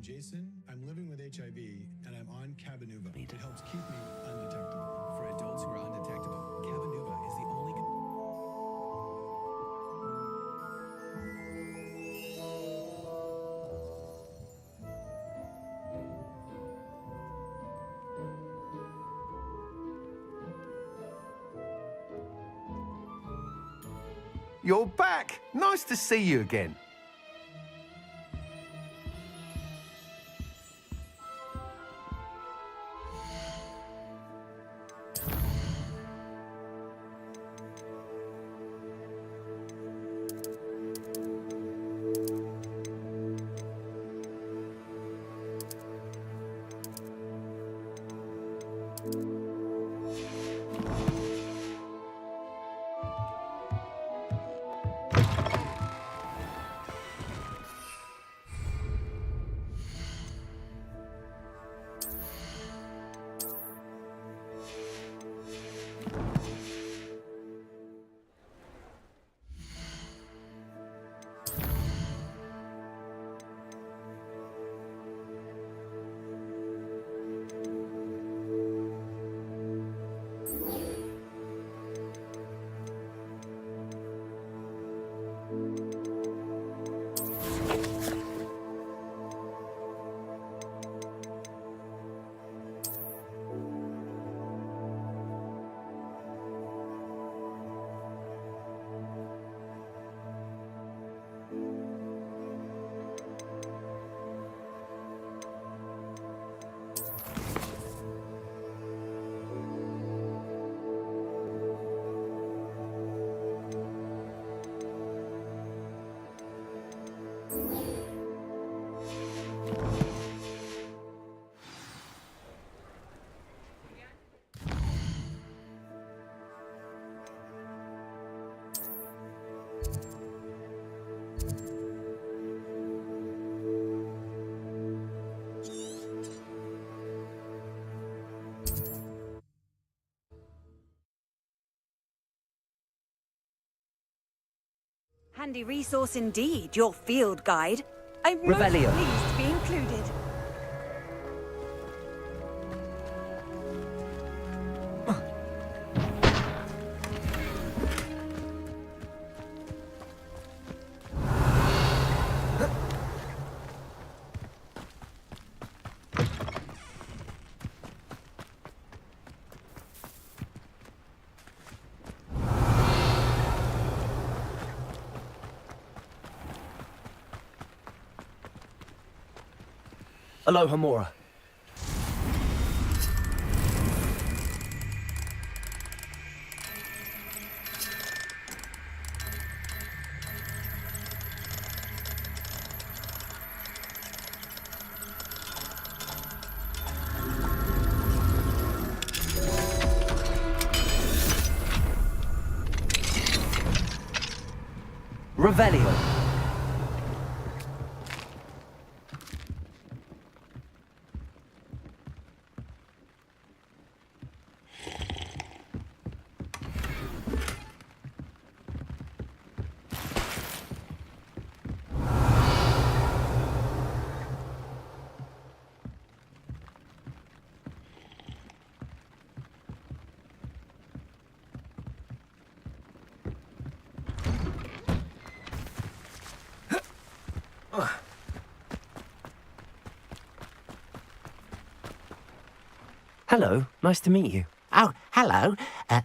Jason. I'm living with HIV, and I'm on Cabenuva. It helps keep me undetectable. For adults who are undetectable, Cabenuva is the only... You're back! Nice to see you again. Handy resource indeed, your field guide. I'm most Revelio. pleased to be included. Aloha Mora. Revelio. Hello, nice to meet you. Oh, hello.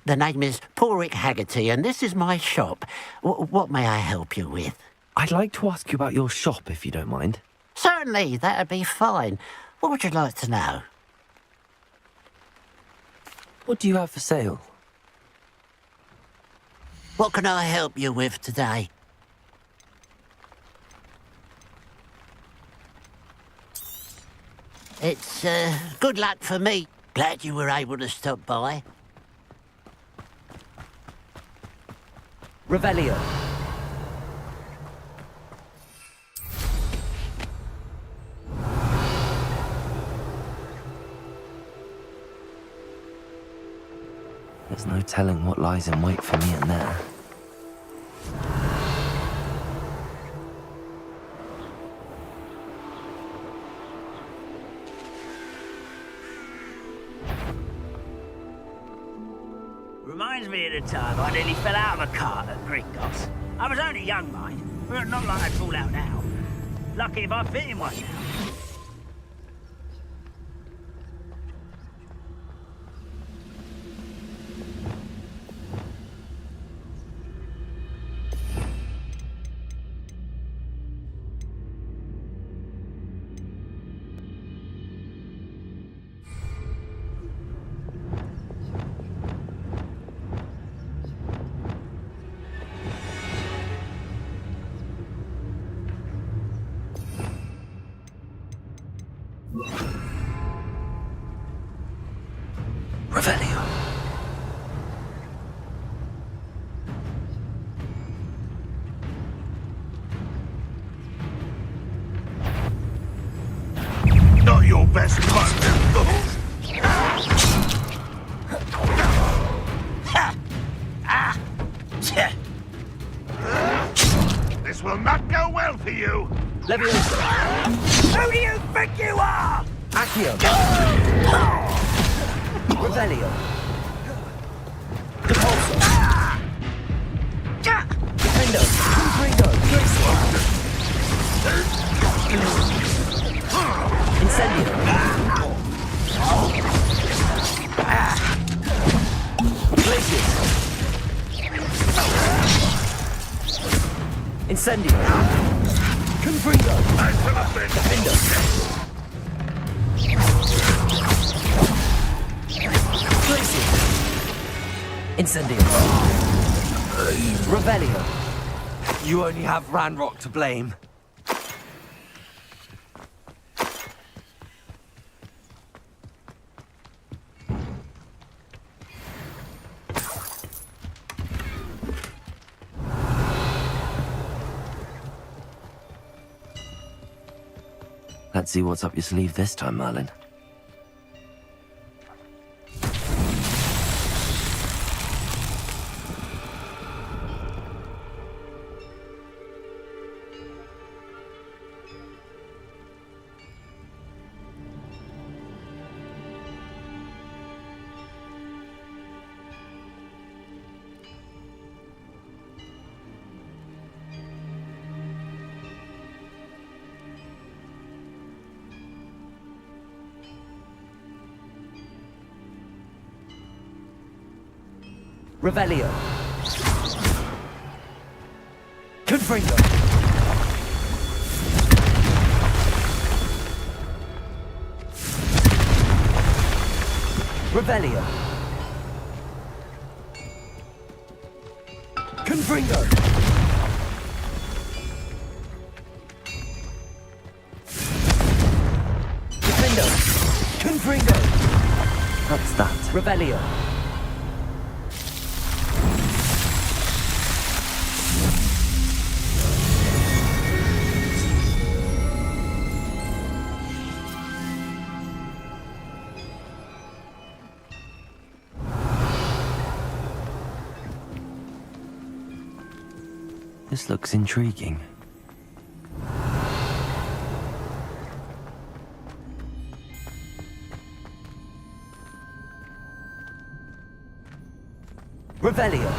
The name is Porrick Haggerty, and this is my shop. What may I help you with? I'd like to ask you about your shop, if you don't mind. Certainly, that'd be fine. What would you like to know? What do you have for sale? What can I help you with today? It's, good luck for me. Glad you were able to stop by. Revelio. There's no telling what lies in wait for me in there. reminds me of the time I nearly fell out of a cart at Gringotts. I was only young, mind, but not like I'd fall out now. Lucky if I fit in one now. Revelio. Not your best moment. This will not go well for you. Leviosa. Who do you think you are? Accio. Revelio. Depulso. Defendo. Confringo. Incendio. Glacius. Incendio. Confringo. Defendo. Glacius. Incendio. Revelio. You only have Ranrock to blame. Let's see what's up your sleeve this time, Merlin. Revelio. Confringo. Revelio. Confringo. Defendo. Confringo. What's that? Revelio. This looks intriguing. Revelio.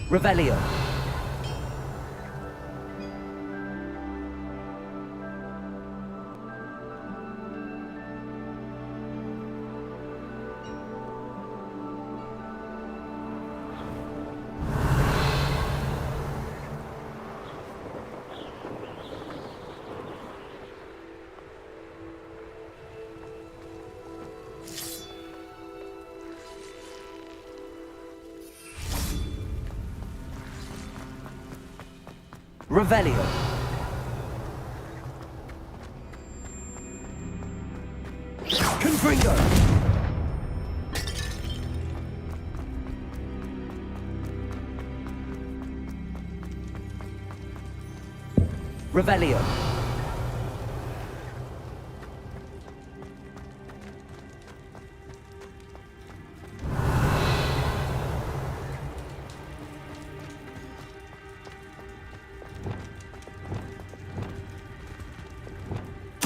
Revelio. Revelio. Revelio.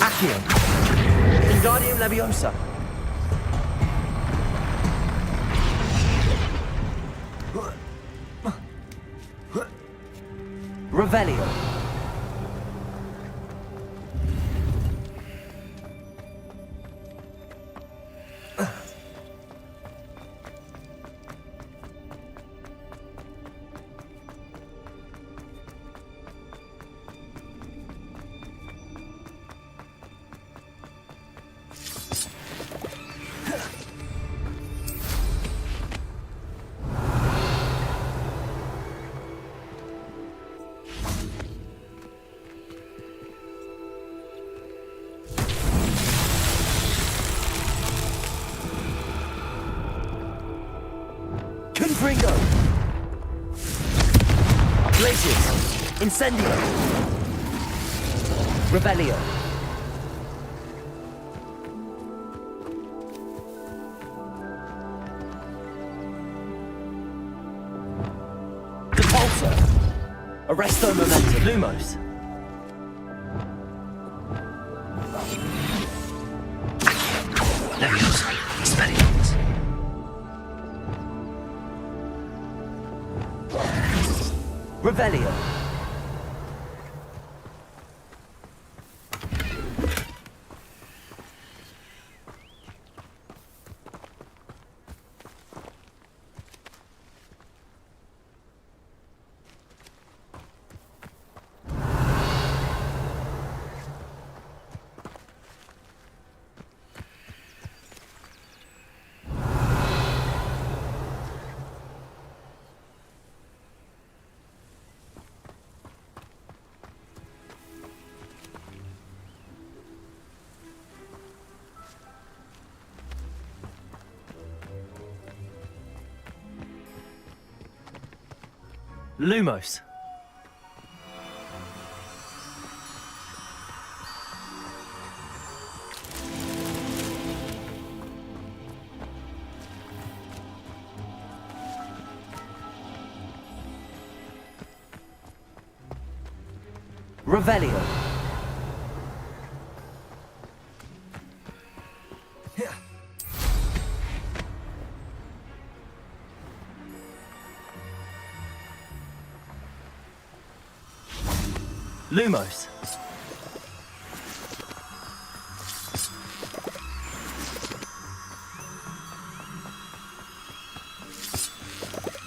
Accio. Wingardium Leviosa. Revelio. Confringo. Glacius. Incendio. Revelio. Depulso. Arresto Momentum. Lumos. Leviosa. Expelliarmus. Revelio. Lumos. Revelio. Lumos.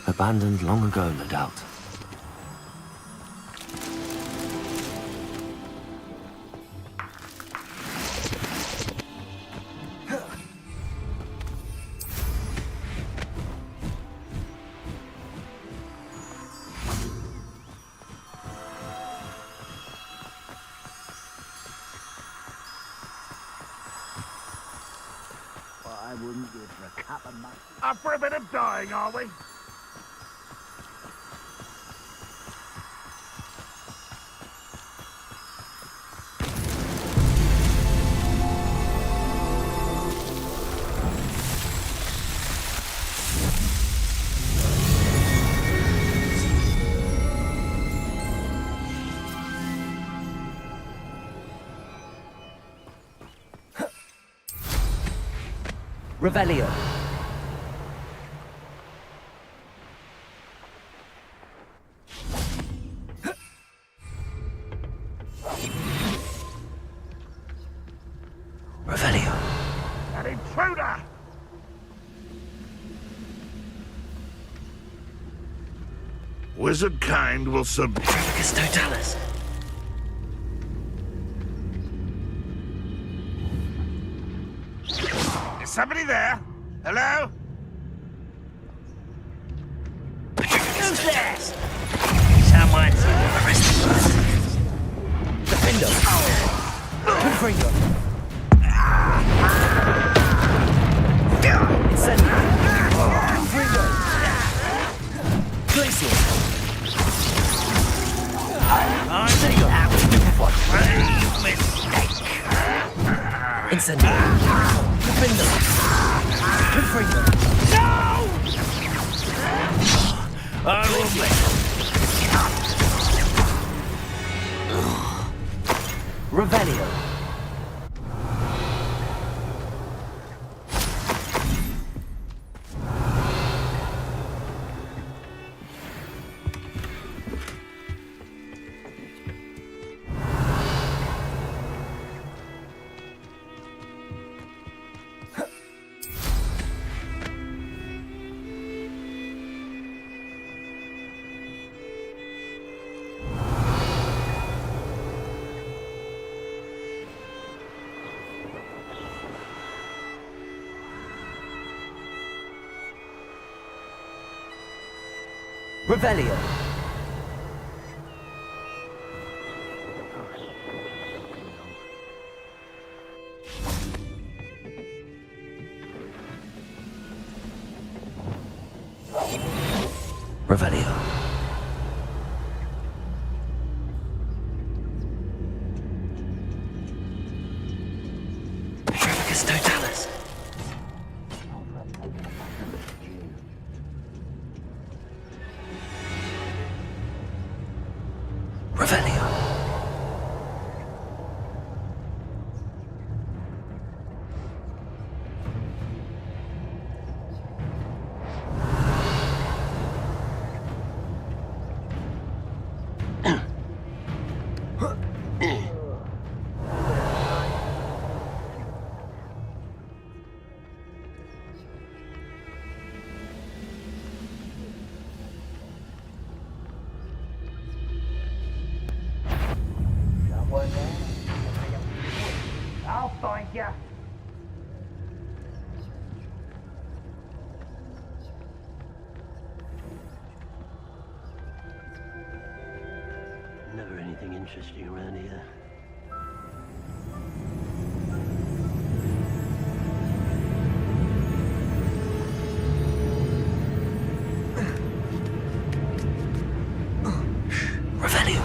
Abandoned long ago, no doubt. I wouldn't give for a cup of mutton. Up for a bit of dying, are we? Revelio. Revelio. An intruder! Wizard kind will subdue. Tragicus totalis. Is somebody there? Hello? Who's there? Someone's arrested us. Defendo. Confringo. Incendio. Confringo. Glacius. I'm Revelio. Revelio. Revelio. Trafficus Totalis. Revelio. I'll find you. Never anything interesting around here. Revelio.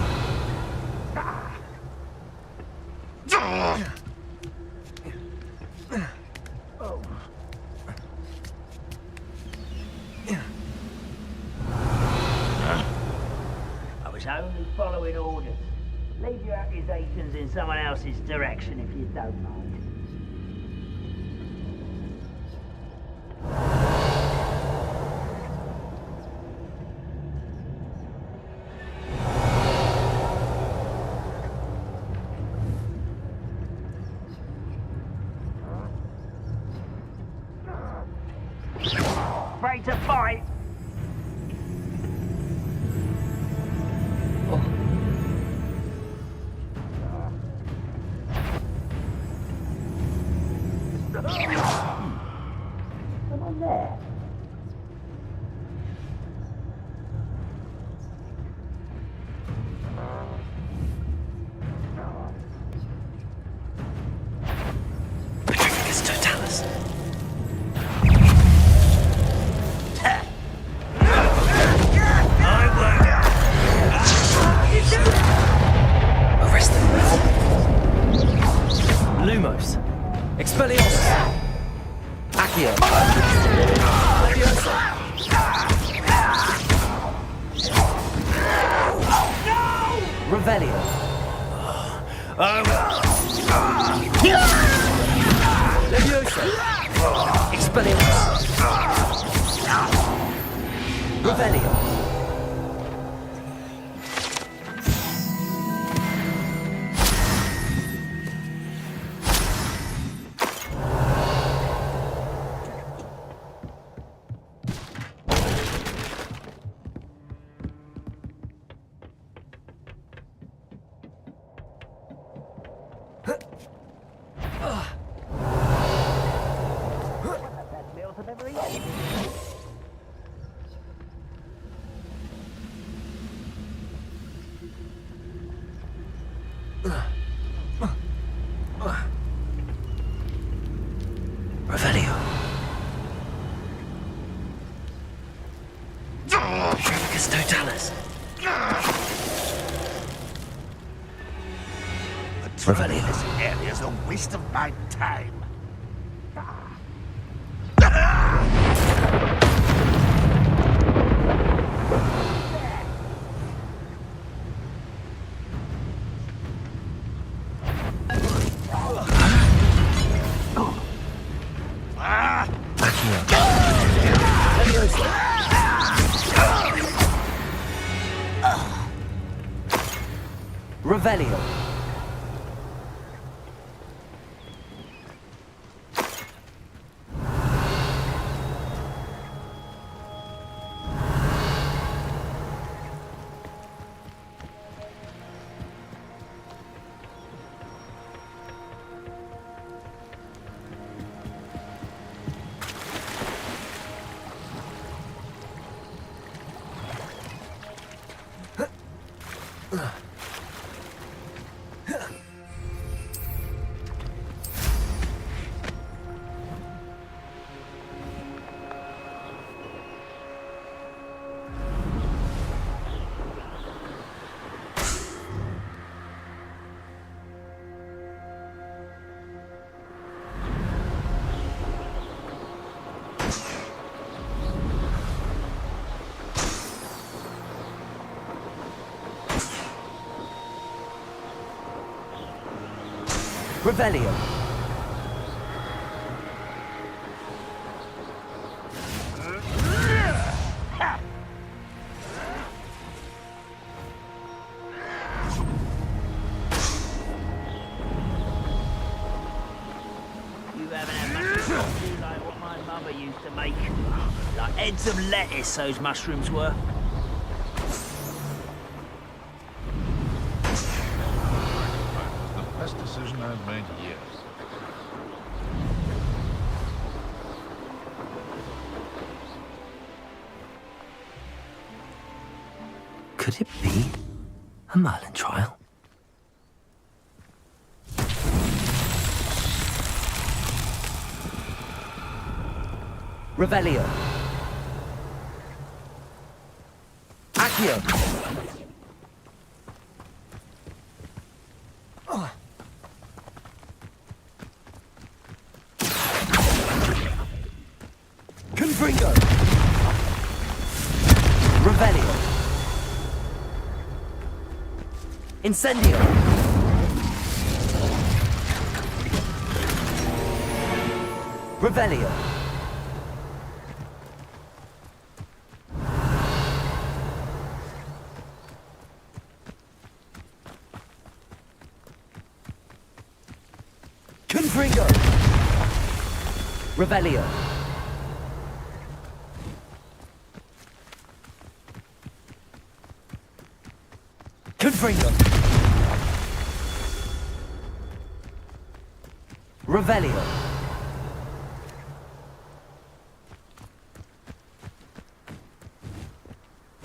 I was only following orders. Leave your accusations in someone else's direction if you don't mind. Afraid to fight? Someone there. Trafficus Totalis. Arrest them. Lumos. Expelliarmus. Accio. Leviosa. Revelio. Leviosa. Expelliarmus. Revelio. Revelio. Trafficus Totalis. Revelio. This area's a waste of my time. Revelio. Revelio. You haven't had mushrooms like what my mother used to make. Like heads of lettuce, those mushrooms were. The best decision I've made yet. Could it be a Merlin trial? Revelio. Accio. Confringo. Revelio. Incendio. Revelio. Confringo. Revelio. Confringo. Revelio.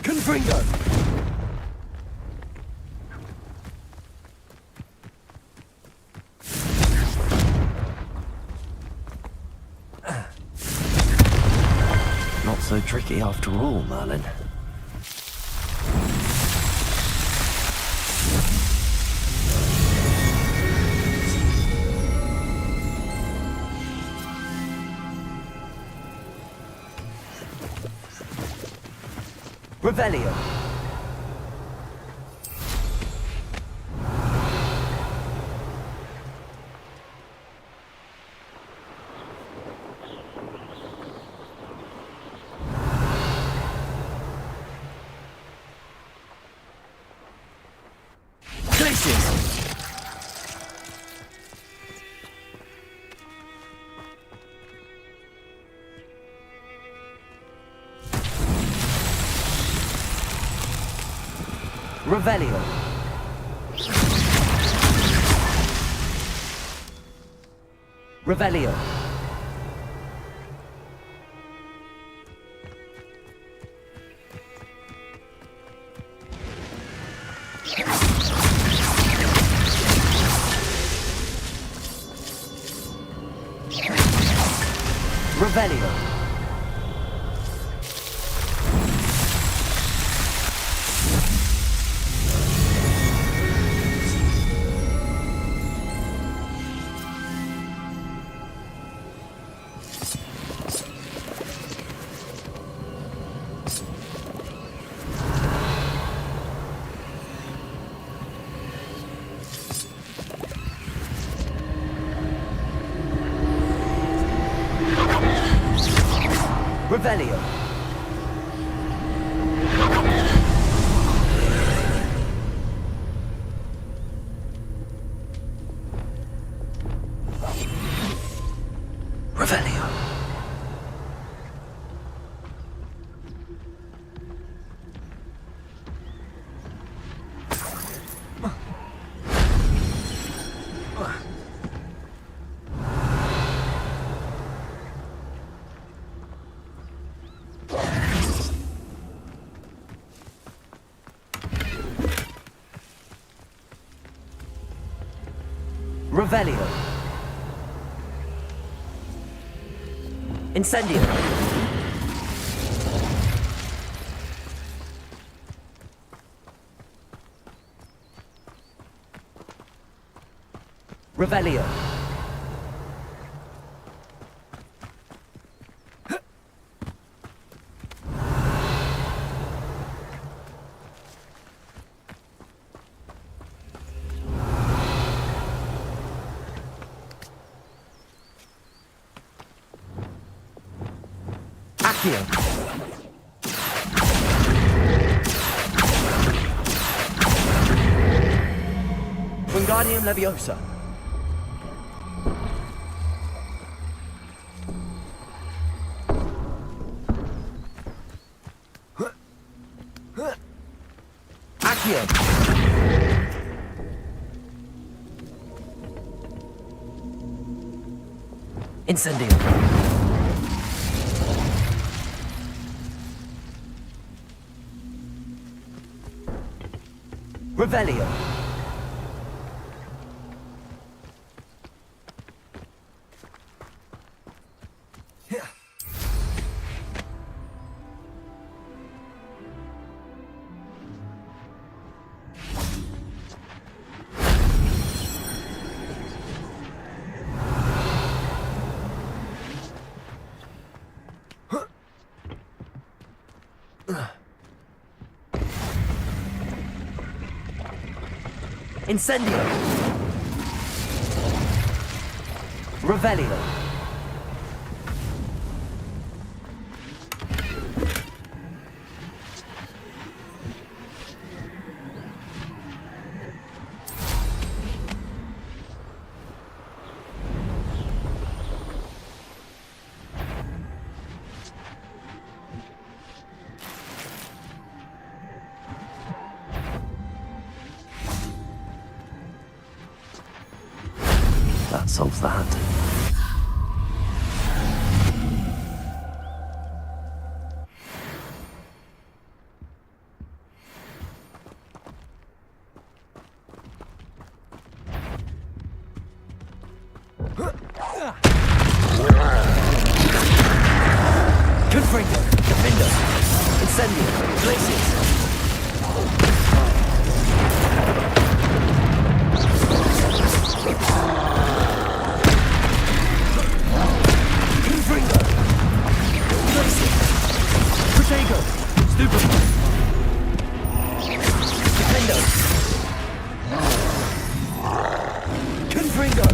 Confringo. Not so tricky after all, Merlin. Revelio. Glitches. Revelio. Revelio. Revelio. Revelio. Revelio. Revelio. Incendio. Revelio. Accio. Wingardium Leviosa. Accio. Incendio. Revelio. Incendio. Revelio. That solves that. Confringo, Defender, Incendio, Glacius. Confringo, Glacius, Protego, Stupefy, Defender, Confringo.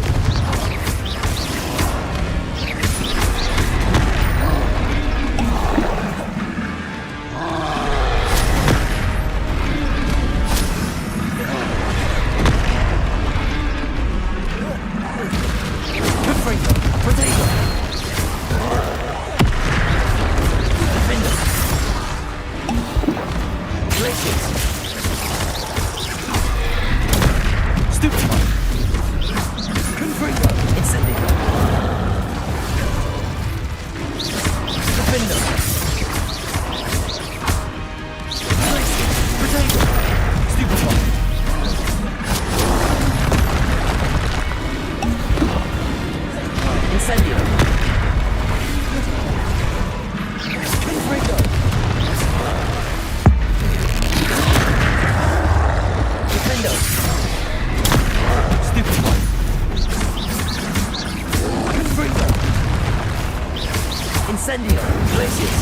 Incendio, Glacius.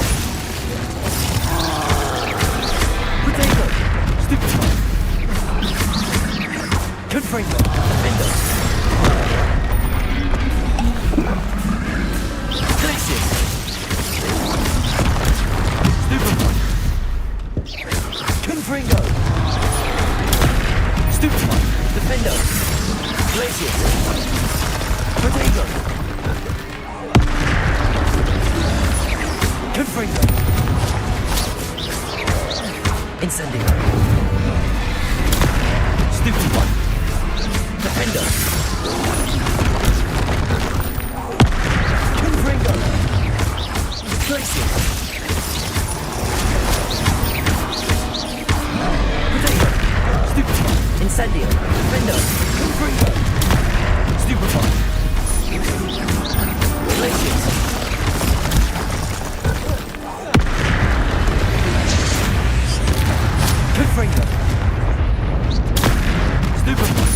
Protego, Stupefy. Confringo, Defender. Glacius. Stupefy. Glacius! Potato! Confringo! Incendio! Stupid one! Defender! Confringo! Glacius! Potato! Stupid one! Incendio! Defender! Confringo! Stupid one! Glacius! Confringo! Stupid one!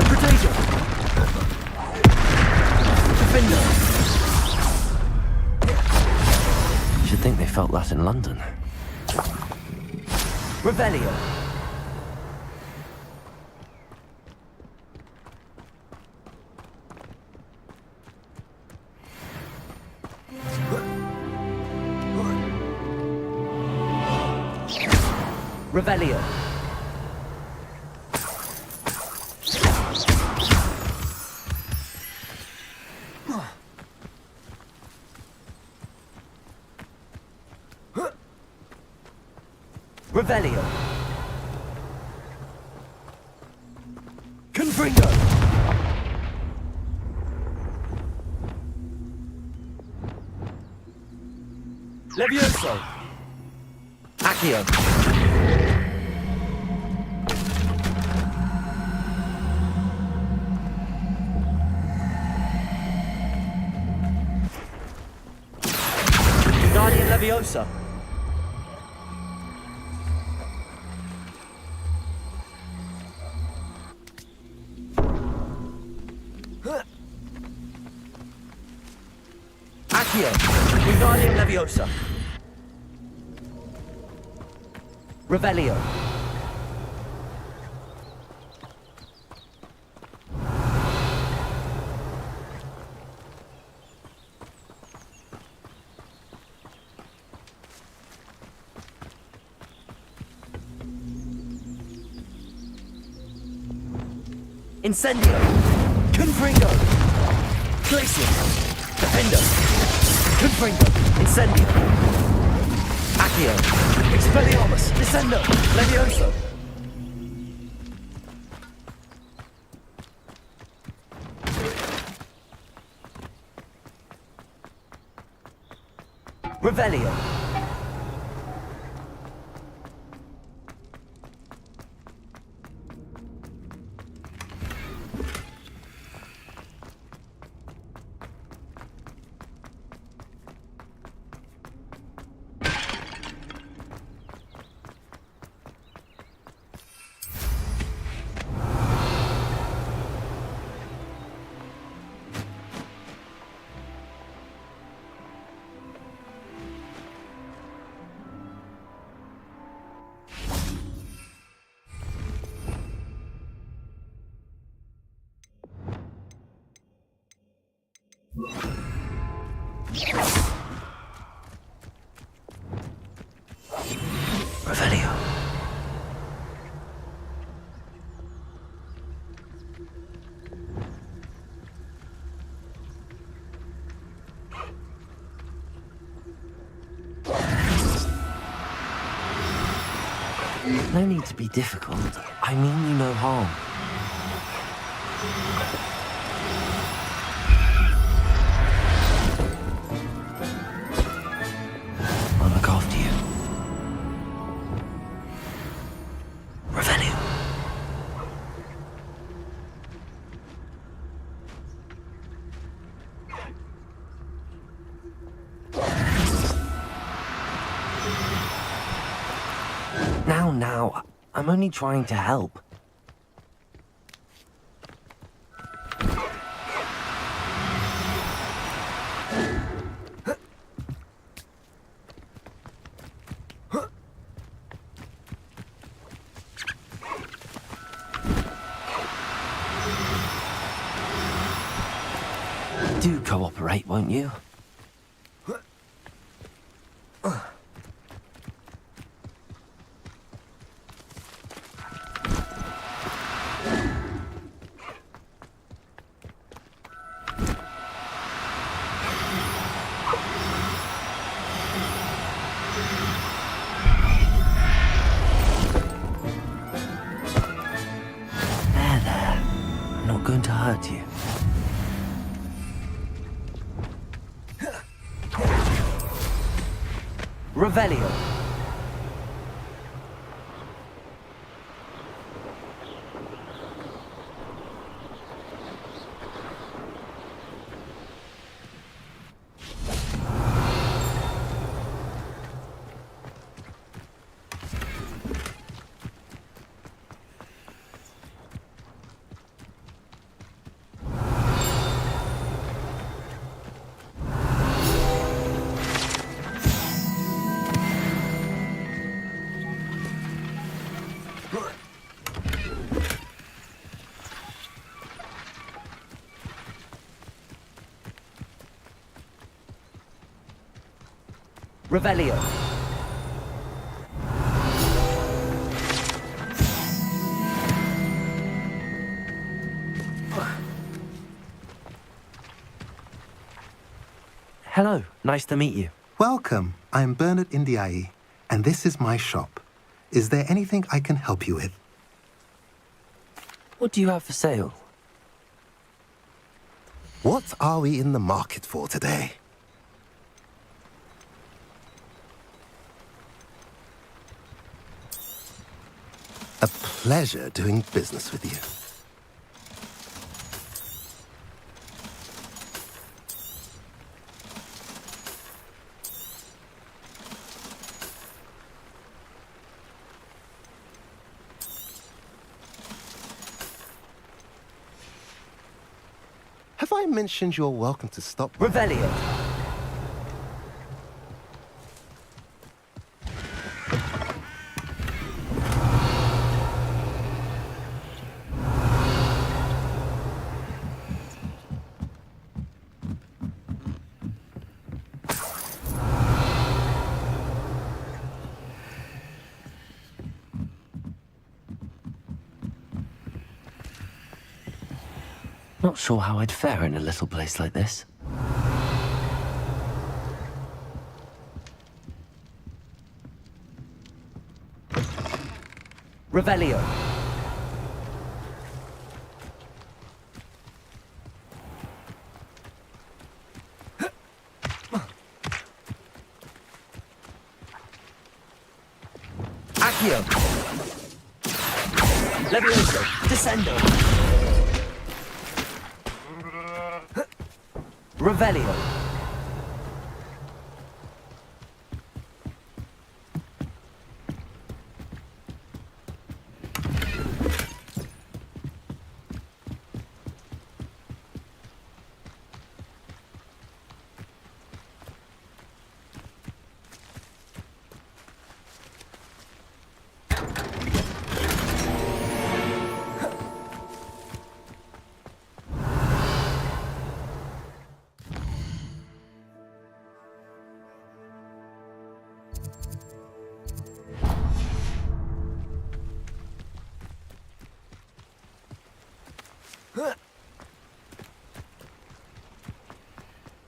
Potato! Defender! Should think they felt that in London. Revelio! Revelio! Revelio! Confringo! Levioso! Accio! Guardian Leviosa! Accio! Guardian Leviosa! Revelio! Incendio! Confringo! Glacius! Defender! Confringo! Incendio! Accio! Expelliarmus! Descendo! Levioso! Revelio! Revelio. No need to be difficult. I mean you no harm. I'll look after you. Revelio. Now, I'm only trying to help. Do cooperate, won't you? Revelio. Revelio. Hello, nice to meet you. Welcome. I'm Bernard Indiai, and this is my shop. Is there anything I can help you with? What do you have for sale? What are we in the market for today? A pleasure doing business with you. Have I mentioned you're welcome to stop? Revelio. Not sure how I'd fare in a little place like this. Revelio. Accio. Levioso. Descendo. Revelio.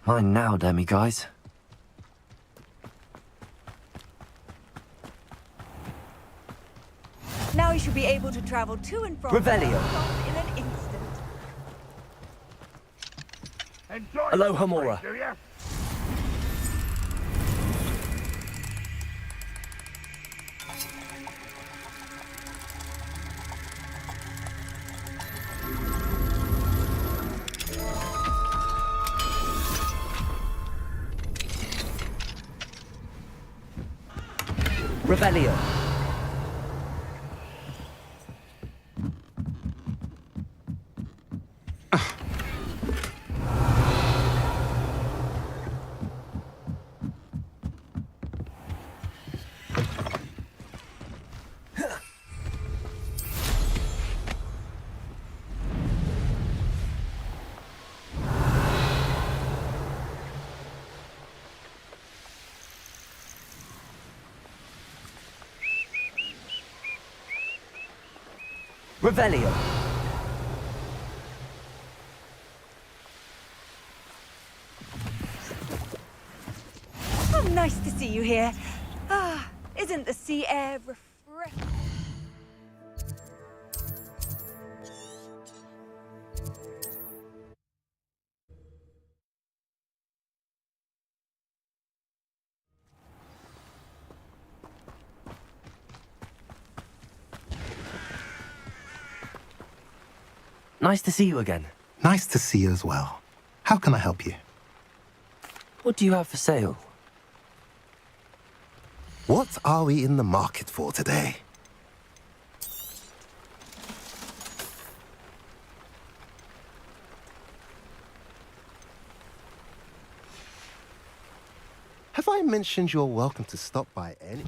Mine now, demiguise. Now you should be able to travel to and from Revelio. in an instant. Enjoy Aloha Mora. do ya? Revelio. Revelio. Oh, nice to see you here. Ah, isn't the sea air refreshing? Nice to see you again. Nice to see you as well. How can I help you? What do you have for sale? What are we in the market for today? Have I mentioned you're welcome to stop by any...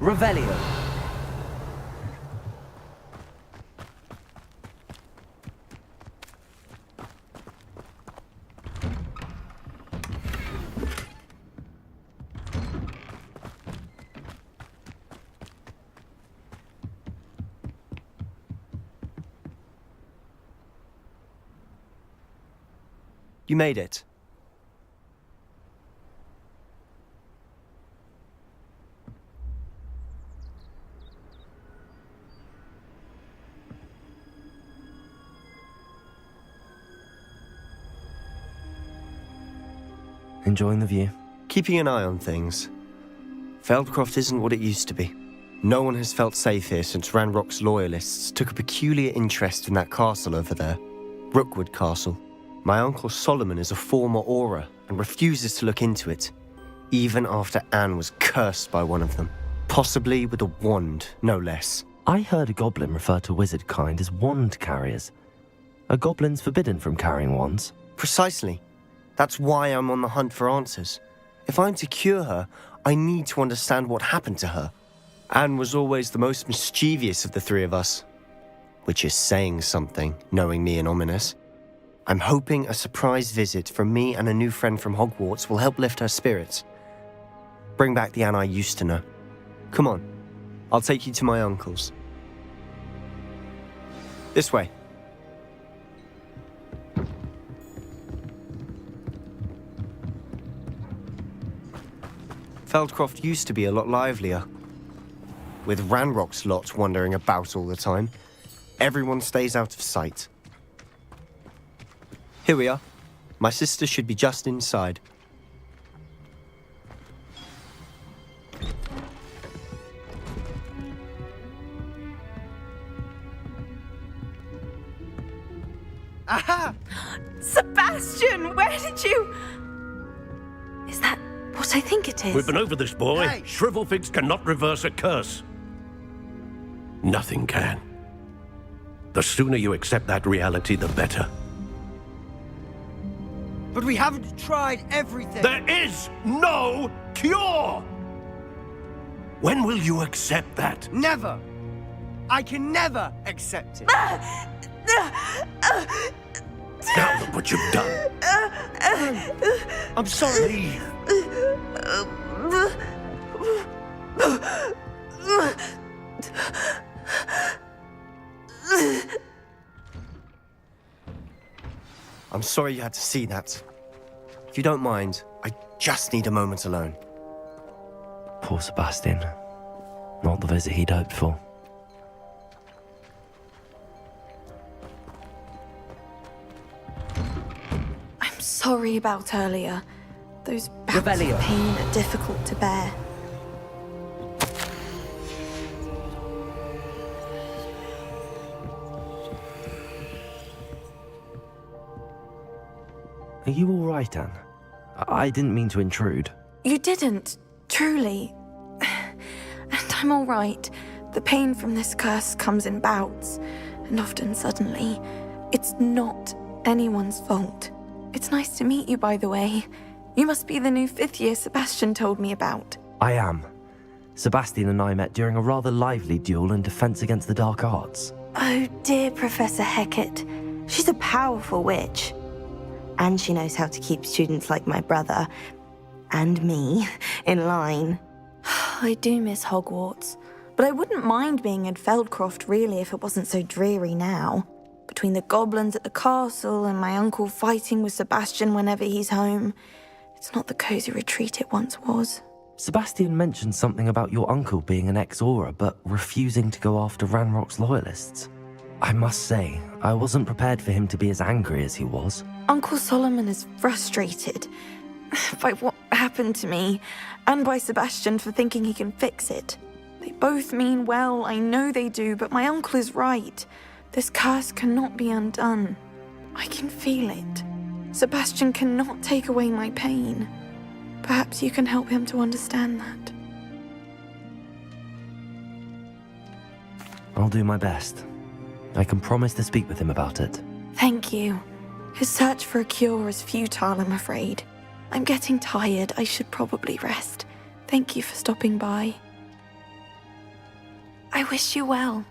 Revelio. You made it. Enjoying the view? Keeping an eye on things. Feldcroft isn't what it used to be. No one has felt safe here since Ranrock's loyalists took a peculiar interest in that castle over there. Rookwood Castle. My uncle Solomon is a former Auror and refuses to look into it, even after Anne was cursed by one of them. Possibly with a wand, no less. I heard a goblin refer to wizard kind as wand carriers. Are goblins forbidden from carrying wands? Precisely. That's why I'm on the hunt for answers. If I'm to cure her, I need to understand what happened to her. Anne was always the most mischievous of the three of us. Which is saying something, knowing me and Ominous. I'm hoping a surprise visit from me and a new friend from Hogwarts will help lift her spirits. Bring back the Anne I used to know. Come on, I'll take you to my uncle's. This way. Feldcroft used to be a lot livelier. With Ranrock's lot wandering about all the time, everyone stays out of sight. Here we are. My sister should be just inside. Aha! Sebastian, where did you... Is that what I think it is? We've been over this, boy. Hey. Shrivelfigs cannot reverse a curse. Nothing can. The sooner you accept that reality, the better. But we haven't tried everything. There is no cure! When will you accept that? Never! I can never accept it. Now look what you've done. I'm sorry. I'm sorry you had to see that. If you don't mind, I just need a moment alone. Poor Sebastian. Not the visit he'd hoped for. I'm sorry about earlier. Those bouts Revelio. of pain are difficult to bear. Are you all right, Anne? I didn't mean to intrude. You didn't, truly. And I'm all right. The pain from this curse comes in bouts, and often suddenly. It's not anyone's fault. It's nice to meet you, by the way. You must be the new 5th year Sebastian told me about. I am. Sebastian and I met during a rather lively duel in Defense Against the Dark Arts. Oh dear, Professor Hecat. She's a powerful witch. And she knows how to keep students like my brother, and me, in line. I do miss Hogwarts, but I wouldn't mind being in Feldcroft really if it wasn't so dreary now. Between the goblins at the castle and my uncle fighting with Sebastian whenever he's home, it's not the cozy retreat it once was. Sebastian mentioned something about your uncle being an ex-Auror, but refusing to go after Ranrock's loyalists. I must say, I wasn't prepared for him to be as angry as he was. Uncle Solomon is frustrated by what happened to me, and by Sebastian for thinking he can fix it. They both mean well, I know they do, but my uncle is right. This curse cannot be undone. I can feel it. Sebastian cannot take away my pain. Perhaps you can help him to understand that. I'll do my best. I can promise to speak with him about it. Thank you. His search for a cure is futile, I'm afraid. I'm getting tired. I should probably rest. Thank you for stopping by. I wish you well.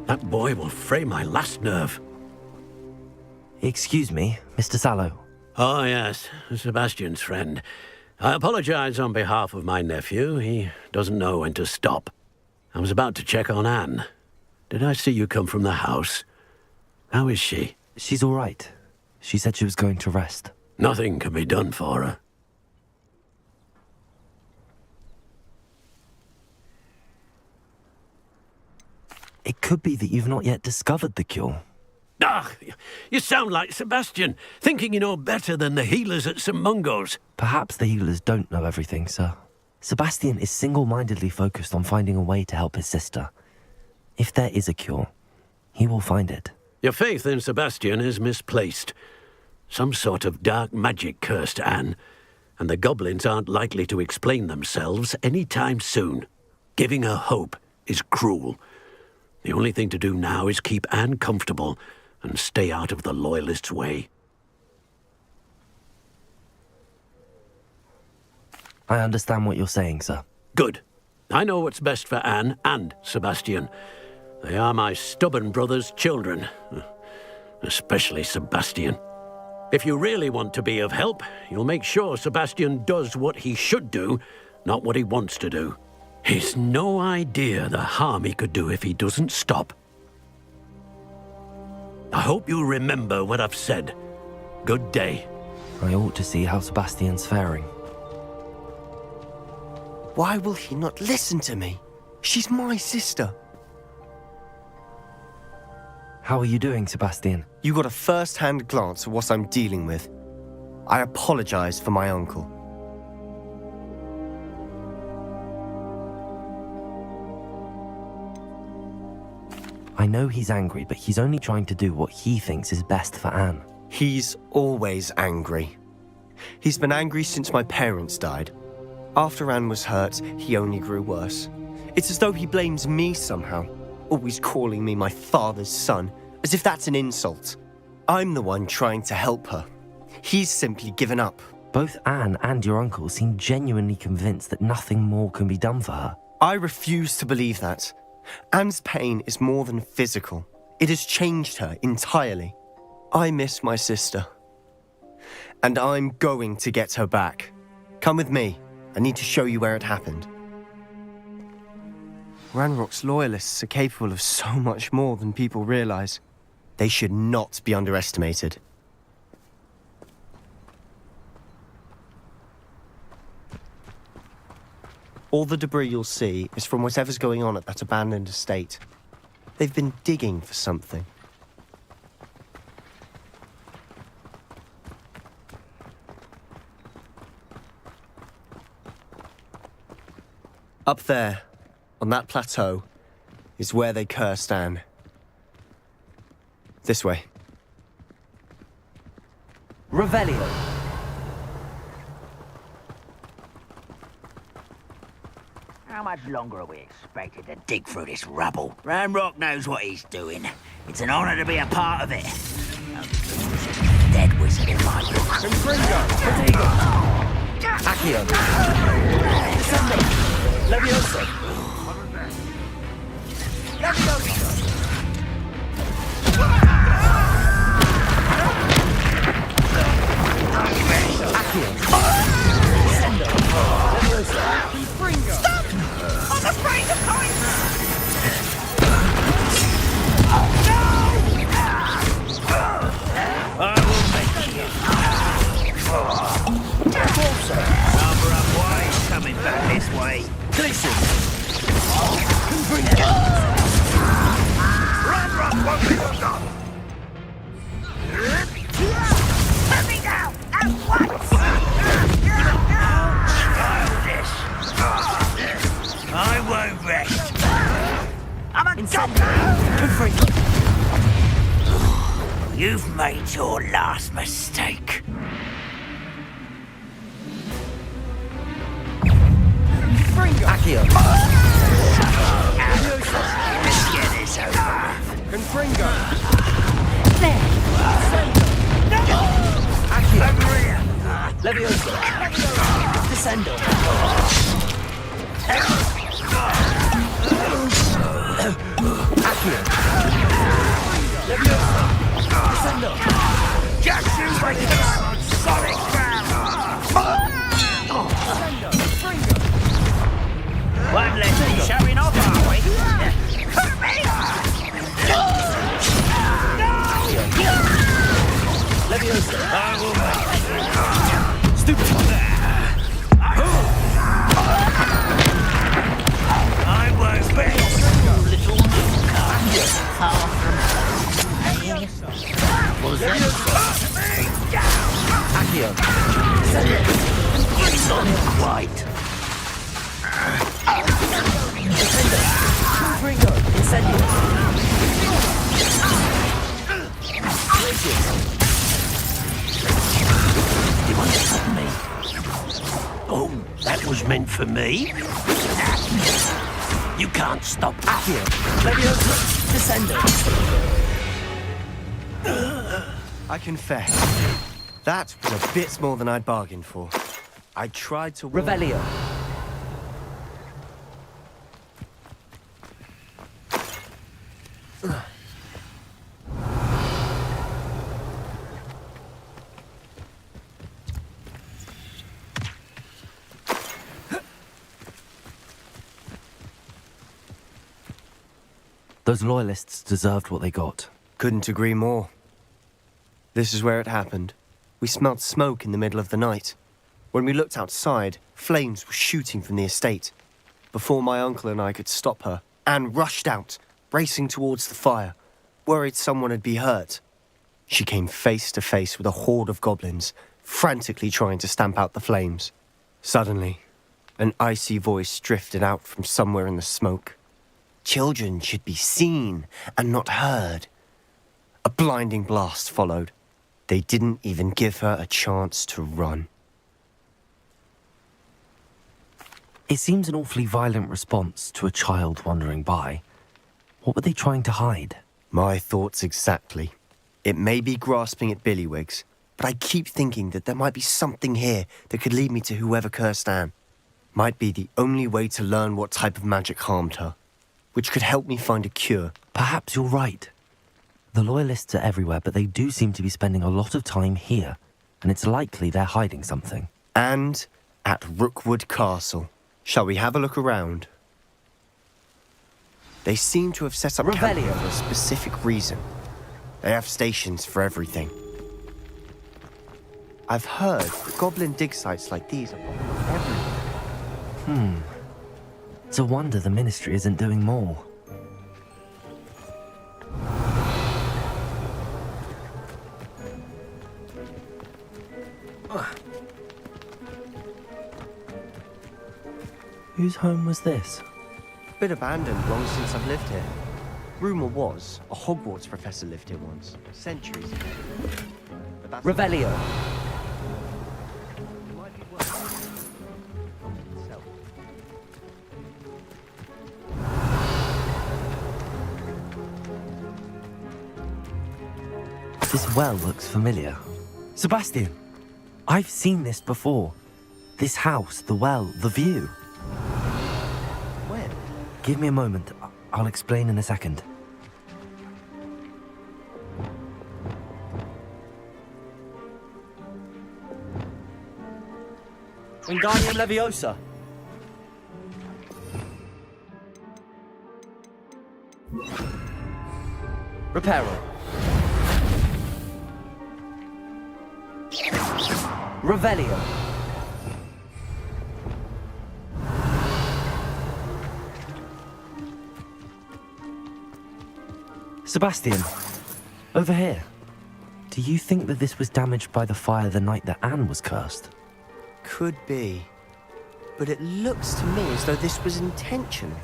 That boy will fray my last nerve. Excuse me, Mr. Sallow. Oh, yes, Sebastian's friend. I apologize on behalf of my nephew. He doesn't know when to stop. I was about to check on Anne. Did I see you come from the house? How is she? She's all right. She said she was going to rest. Nothing can be done for her. It could be that you've not yet discovered the cure. Ah, you sound like Sebastian, thinking you know better than the healers at St. Mungo's. Perhaps the healers don't know everything, sir. Sebastian is single-mindedly focused on finding a way to help his sister. If there is a cure, he will find it. Your faith in Sebastian is misplaced. Some sort of dark magic cursed Anne, and the goblins aren't likely to explain themselves any time soon. Giving her hope is cruel. The only thing to do now is keep Anne comfortable and stay out of the Loyalists' way. I understand what you're saying, sir. Good. I know what's best for Anne and Sebastian. They are my stubborn brother's children. Especially Sebastian. If you really want to be of help, you'll make sure Sebastian does what he should do, not what he wants to do. He's no idea the harm he could do if he doesn't stop. I hope you remember what I've said. Good day. I ought to see how Sebastian's faring. Why will he not listen to me? She's my sister. How are you doing, Sebastian? You got a first-hand glance at what I'm dealing with. I apologize for my uncle. I know he's angry, but he's only trying to do what he thinks is best for Anne. He's always angry. He's been angry since my parents died. After Anne was hurt, he only grew worse. It's as though he blames me somehow, always calling me my father's son, as if that's an insult. I'm the one trying to help her. He's simply given up. Both Anne and your uncle seem genuinely convinced that nothing more can be done for her. I refuse to believe that. Anne's pain is more than physical. It has changed her entirely. I miss my sister. And I'm going to get her back. Come with me. I need to show you where it happened. Ranrock's loyalists are capable of so much more than people realize. They should not be underestimated. All the debris you'll see is from whatever's going on at that abandoned estate. They've been digging for something. Up there, on that plateau, is where they cursed Anne. This way. Revelio. How much longer are we expected to dig through this rubble? Ranrock knows what he's doing. It's an honor to be a part of it. Dead wizard in my book. Accio. Leviosa. Coming back this way. Ranrock won't be undone. Let me down at once. Childish. I won't rest. I'm a goblin. You've made your last mistake. Accio. Get this over with. Confringo. There. Accio. Over here. Leviosa! Descendo! Accio! Leviosa! Descendo! Just shoot like this on solid ground! One less than showing off, are we? Hurt me! Leviosa! I will make it. Stupid! I was big! Little Luca! Far from home. Was that? Accio! Not quite. Ringo! Incendio! You want to stop me? Oh, that was meant for me? You can't stop Accio! Leviosa! Descendo! I confess, that was a bit more than I'd bargained for. I tried to... Revelio! Those loyalists deserved what they got. Couldn't agree more. This is where it happened. We smelled smoke in the middle of the night. When we looked outside, flames were shooting from the estate. Before my uncle and I could stop her, Anne rushed out, racing towards the fire, worried someone had been hurt. She came face to face with a horde of goblins, frantically trying to stamp out the flames. Suddenly, an icy voice drifted out from somewhere in the smoke. Children should be seen and not heard. A blinding blast followed. They didn't even give her a chance to run. It seems an awfully violent response to a child wandering by. What were they trying to hide? My thoughts exactly. It may be grasping at billywhigs, but I keep thinking that there might be something here that could lead me to whoever cursed Anne. Might be the only way to learn what type of magic harmed her, which could help me find a cure. Perhaps you're right. The Loyalists are everywhere, but they do seem to be spending a lot of time here, and it's likely they're hiding something. And at Rookwood Castle. Shall we have a look around? They seem to have set up camp for a specific reason. They have stations for everything. I've heard that goblin dig sites like these are popular everywhere. It's a wonder the Ministry isn't doing more. Whose home was this? Been abandoned long since I've lived here. Rumour was, a Hogwarts professor lived here once, centuries ago. Revelio. This well looks familiar. Sebastian, I've seen this before. This house, the well, the view. When? Give me a moment. I'll explain in a second. Wingardium Leviosa. Reparo. Revelio. Sebastian, over here. Do you think that this was damaged by the fire the night that Anne was cursed? Could be. But it looks to me as though this was intentional.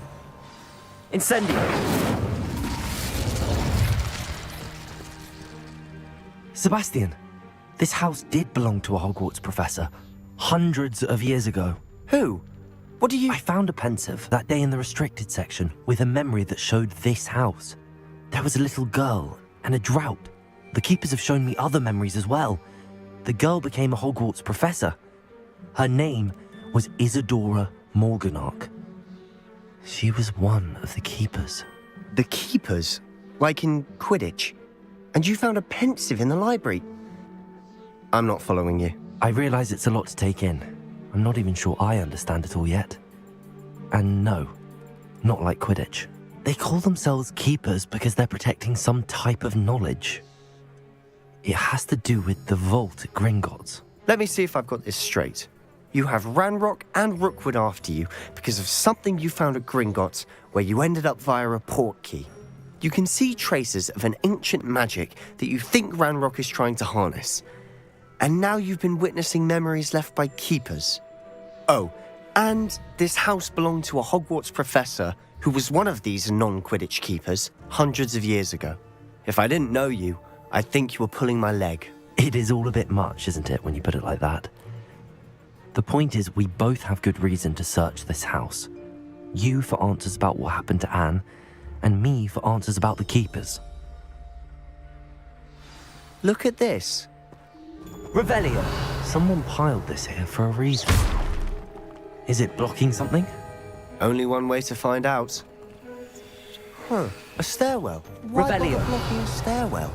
Incendio. Sebastian, this house did belong to a Hogwarts professor. Hundreds of years ago. Who? What do you... I found a pensive that day in the restricted section with a memory that showed this house. There was a little girl and a drought. The keepers have shown me other memories as well. the girl became a Hogwarts professor. Her name was Isadora Morganach. She was one of the Keepers. The Keepers? Like in Quidditch? And you found a pensive in the library? I'm not following you. I realize it's a lot to take in. I'm not even sure I understand it all yet. And no, not like Quidditch. They call themselves Keepers because they're protecting some type of knowledge. It has to do with the vault at Gringotts. Let me see if I've got this straight. You have Ranrock and Rookwood after you because of something you found at Gringotts where you ended up via a portkey. You can see traces of an ancient magic that you think Ranrock is trying to harness. And now you've been witnessing memories left by Keepers. Oh, and this house belonged to a Hogwarts professor who was one of these non-Quidditch Keepers hundreds of years ago. If I didn't know you, I'd think you were pulling my leg. It is all a bit much, isn't it, when you put it like that? The point is, we both have good reason to search this house. You for answers about what happened to Anne, and me for answers about the Keepers. Look at this. Revelio! Someone piled this here for a reason. Is it blocking something? Only one way to find out. A stairwell. Why bother blocking a stairwell?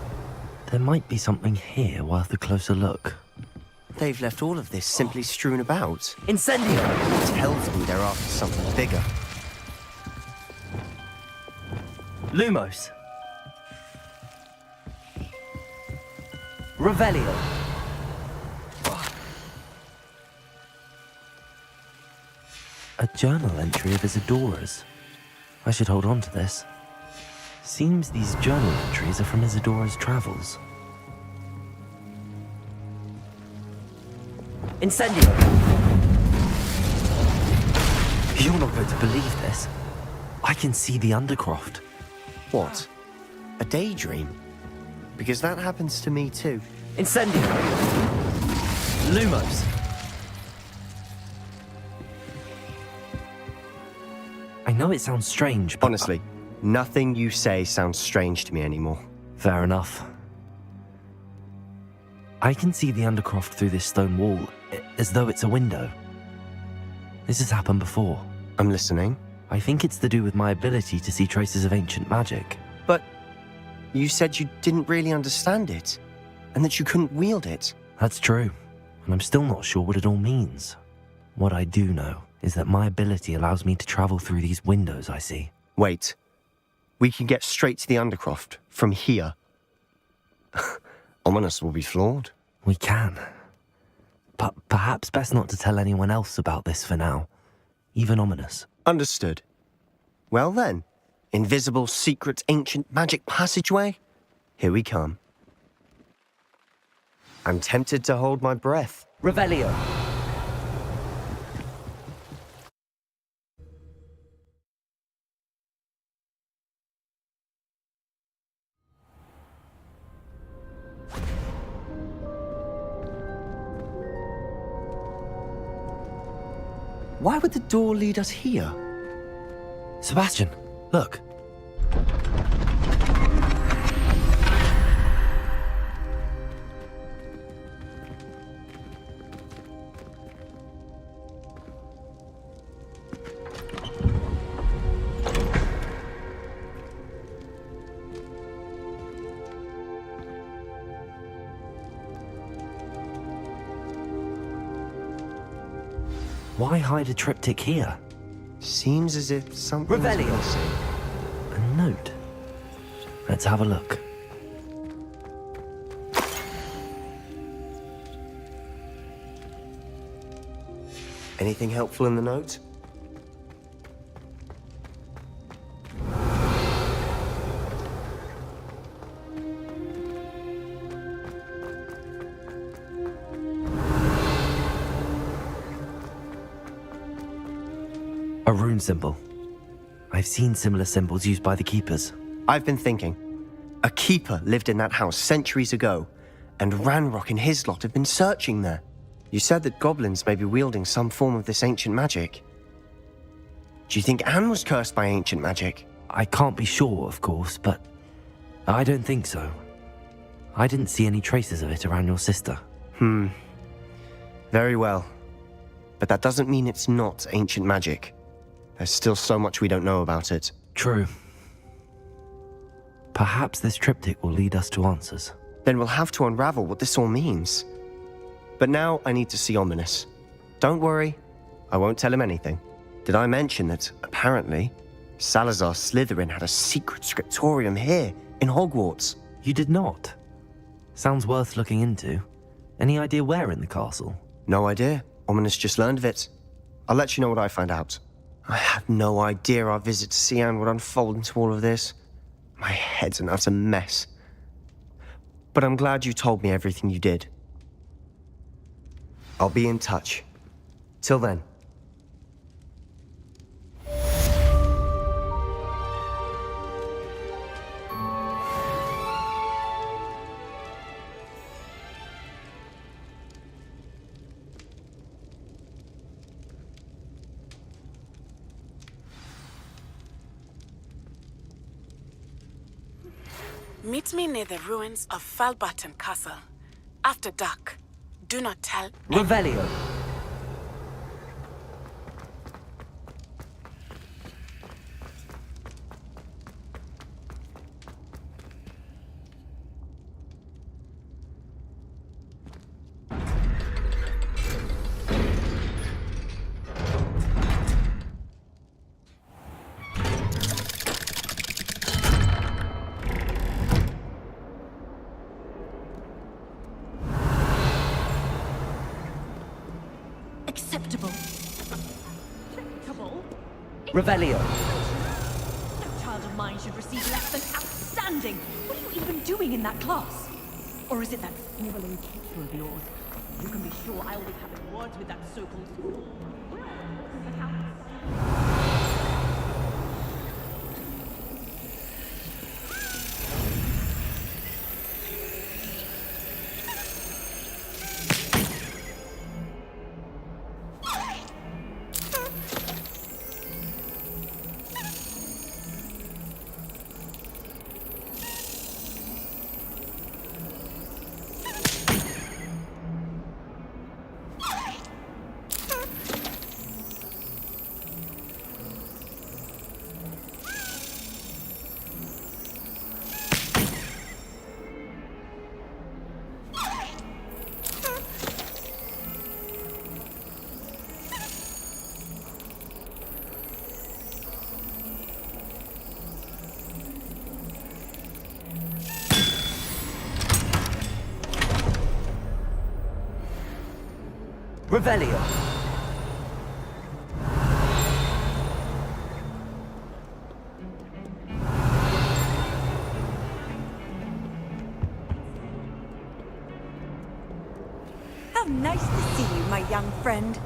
There might be something here worth a closer look. They've left all of this simply strewn about. Incendio! Tells me they're after something bigger. Lumos. Revelio. A journal entry of Isadora's. I should hold on to this. Seems these journal entries are from Isadora's travels. Incendio! You're not going to believe this. I can see the Undercroft. What? A daydream? Because that happens to me too. Incendio! Lumos! I know it sounds strange, but... Honestly, nothing you say sounds strange to me anymore. Fair enough. I can see the Undercroft through this stone wall, as though it's a window. This has happened before. I'm listening. I think it's to do with my ability to see traces of ancient magic. But you said you didn't really understand it, and that you couldn't wield it. That's true, and I'm still not sure what it all means. What I do know is that my ability allows me to travel through these windows I see. Wait. We can get straight to the Undercroft from here. Ominous will be flawed. We can. But perhaps best not to tell anyone else about this for now. Even Ominous. Understood. Well then, invisible, secret, ancient magic passageway? Here we come. I'm tempted to hold my breath. Revelio! Why would the door lead us here? Sebastian, look. Why hide a triptych here? Seems as if something. Revelio! A note. Let's have a look. Anything helpful in the note? A rune symbol. I've seen similar symbols used by the Keepers. I've been thinking. A Keeper lived in that house centuries ago, and Ranrock and his lot have been searching there. You said that goblins may be wielding some form of this ancient magic. Do you think Anne was cursed by ancient magic? I can't be sure, of course, but I don't think so. I didn't see any traces of it around your sister. Very well. But that doesn't mean it's not ancient magic. There's still so much we don't know about it. True. Perhaps this triptych will lead us to answers. Then we'll have to unravel what this all means. But now I need to see Ominous. Don't worry, I won't tell him anything. Did I mention that, apparently, Salazar Slytherin had a secret scriptorium here, in Hogwarts? You did not? Sounds worth looking into. Any idea where in the castle? No idea. Ominous just learned of it. I'll let you know what I find out. I had no idea our visit to Cian would unfold into all of this. My head's an utter mess. But I'm glad you told me everything you did. I'll be in touch. Till then. Meet me near the ruins of Falbaton Castle. After dark. Do not tell... Revelio. Revelio. No child of mine should receive less than outstanding. What are you even doing in that class? Or is it that sniveling teacher of yours? You can be sure I will be having words with that so-called school. Revelio. How nice to see you, my young friend.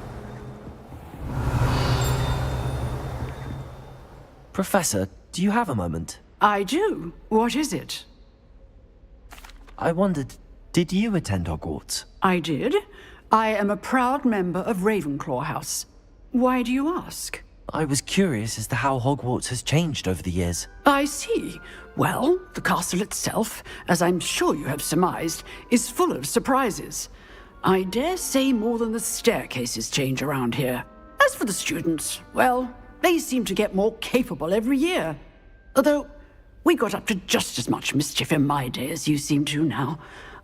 Professor, do you have a moment? I do. What is it? I wondered, did you attend Hogwarts? I did. I am a proud member of Ravenclaw House. Why do you ask? I was curious as to how Hogwarts has changed over the years. I see. Well, the castle itself, as I'm sure you have surmised, is full of surprises. I dare say more than the staircases change around here. As for the students, well, they seem to get more capable every year. Although, we got up to just as much mischief in my day as you seem to now.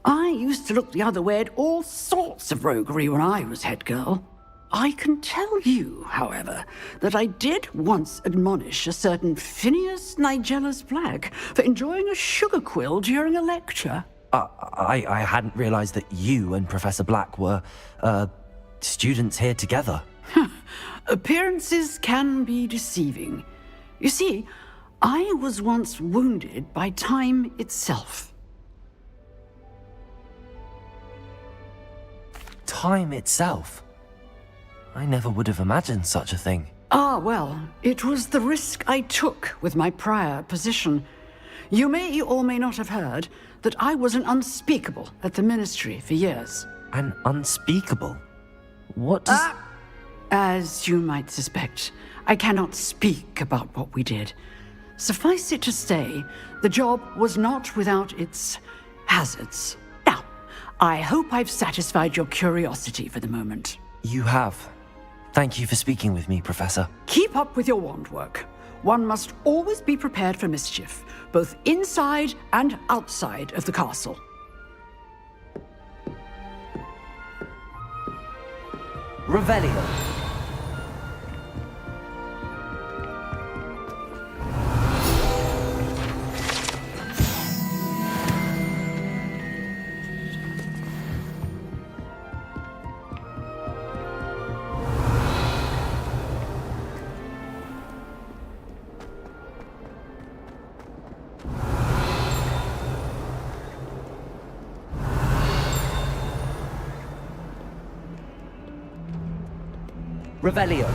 I used to look the other way at all sorts of roguery when I was head girl. I can tell you, however, that I did once admonish a certain Phineas Nigellus Black for enjoying a sugar quill during a lecture. I hadn't realized that you and Professor Black were, students here together. Appearances can be deceiving. You see, I was once wounded by time itself. Time itself? I never would have imagined such a thing. Ah, well, it was the risk I took with my prior position. You may or may not have heard that I was an unspeakable at the Ministry for years. An unspeakable? What does... As you might suspect, I cannot speak about what we did. Suffice it to say, the job was not without its hazards. Now, I hope I've satisfied your curiosity for the moment. You have. Thank you for speaking with me, Professor. Keep up with your wand work. One must always be prepared for mischief, both inside and outside of the castle. Revelio. Revelio.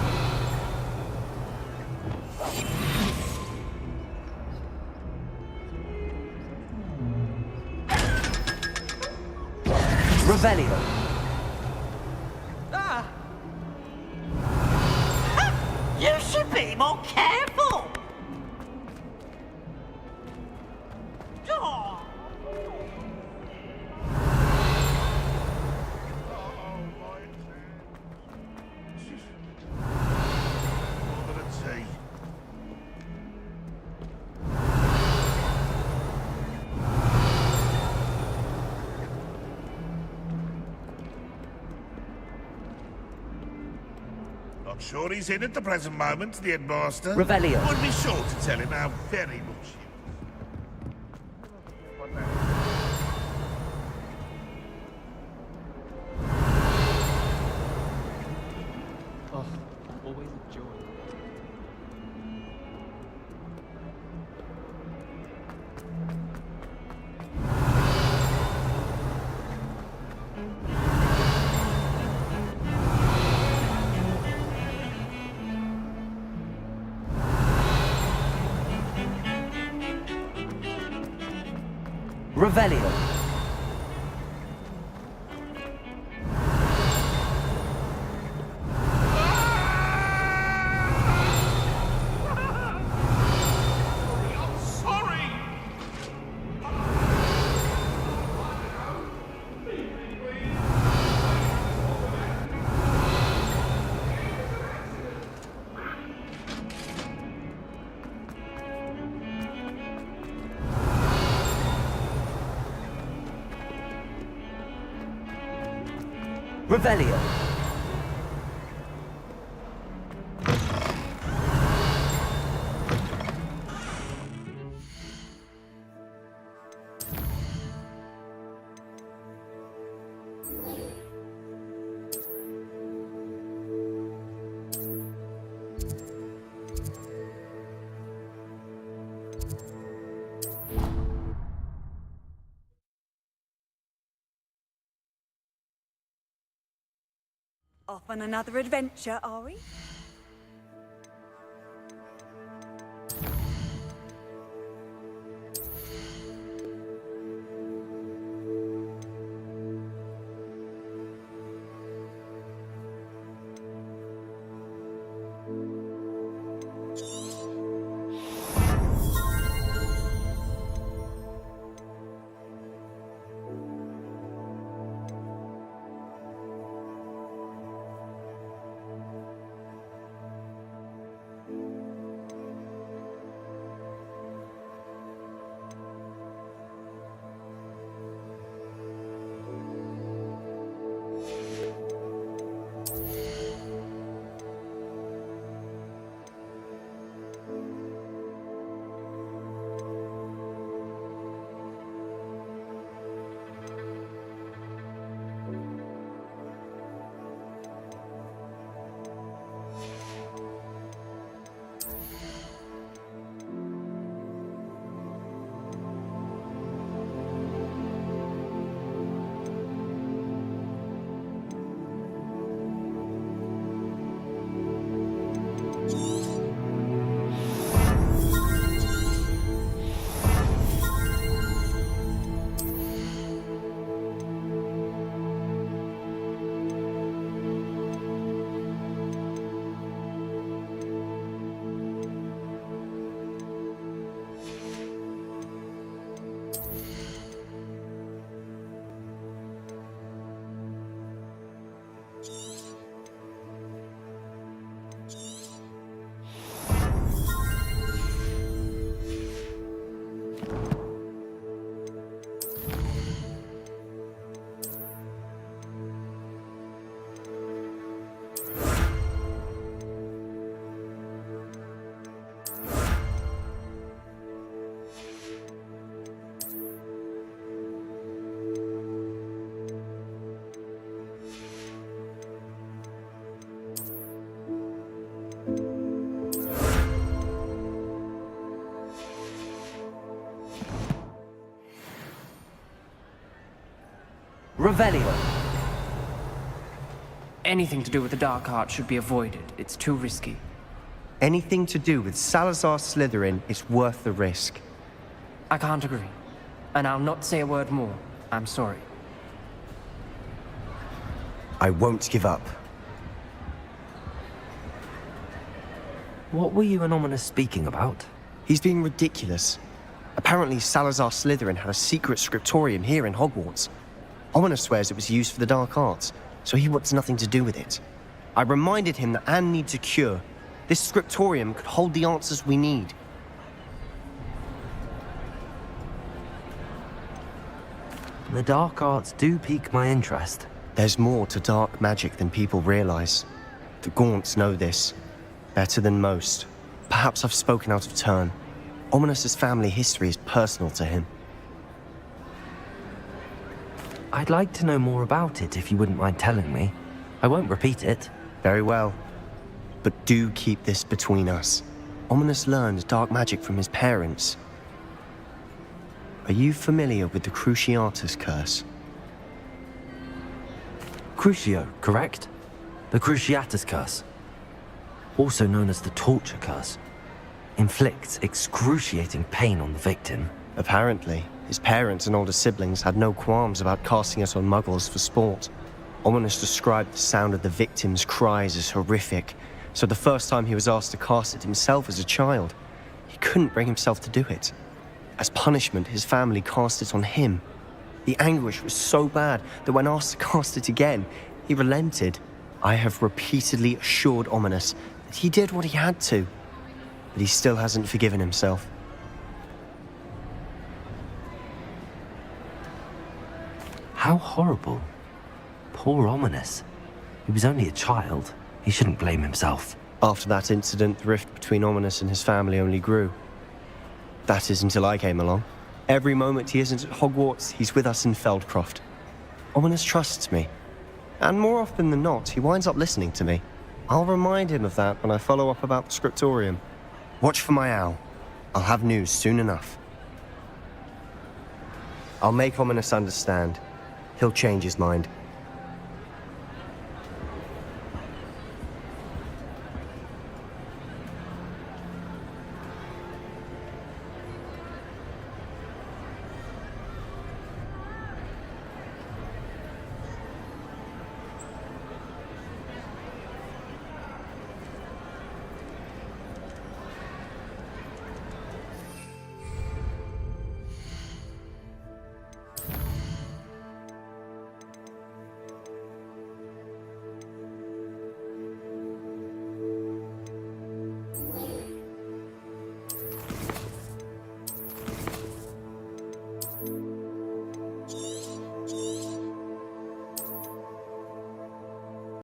Revelio. Ah! You should be more careful! Oh. Not sure he's in at the present moment, the headmaster. Revelio. Would be sure to tell him how very much he... Oh, always a joy. Revelio. Revelio. Off on another adventure, are we? Revelio. Anything to do with the dark art should be avoided. It's too risky. Anything to do with Salazar Slytherin is worth the risk. I can't agree. And I'll not say a word more. I'm sorry. I won't give up. What were you and Ominous speaking about? He's being ridiculous. Apparently Salazar Slytherin had a secret scriptorium here in Hogwarts. Ominous swears it was used for the dark arts, so he wants nothing to do with it. I reminded him that Anne needs a cure. This scriptorium could hold the answers we need. The dark arts do pique my interest. There's more to dark magic than people realize. The Gaunts know this. Better than most. Perhaps I've spoken out of turn. Ominous's family history is personal to him. I'd like to know more about it if you wouldn't mind telling me. I won't repeat it. Very well. But do keep this between us. Ominous learned dark magic from his parents. Are you familiar with the Cruciatus Curse? Crucio, correct? The Cruciatus Curse. Also known as the Torture Curse. Inflicts excruciating pain on the victim. Apparently, his parents and older siblings had no qualms about casting it on muggles for sport. Ominous described the sound of the victim's cries as horrific, so the first time he was asked to cast it himself as a child, he couldn't bring himself to do it. As punishment, his family cast it on him. The anguish was so bad that when asked to cast it again, he relented. I have repeatedly assured Ominous that he did what he had to, but he still hasn't forgiven himself. How horrible. Poor Ominous. He was only a child. He shouldn't blame himself. After that incident, the rift between Ominous and his family only grew. That is until I came along. Every moment he isn't at Hogwarts, he's with us in Feldcroft. Ominous trusts me. And more often than not, he winds up listening to me. I'll remind him of that when I follow up about the scriptorium. Watch for my owl. I'll have news soon enough. I'll make Ominous understand. He'll change his mind.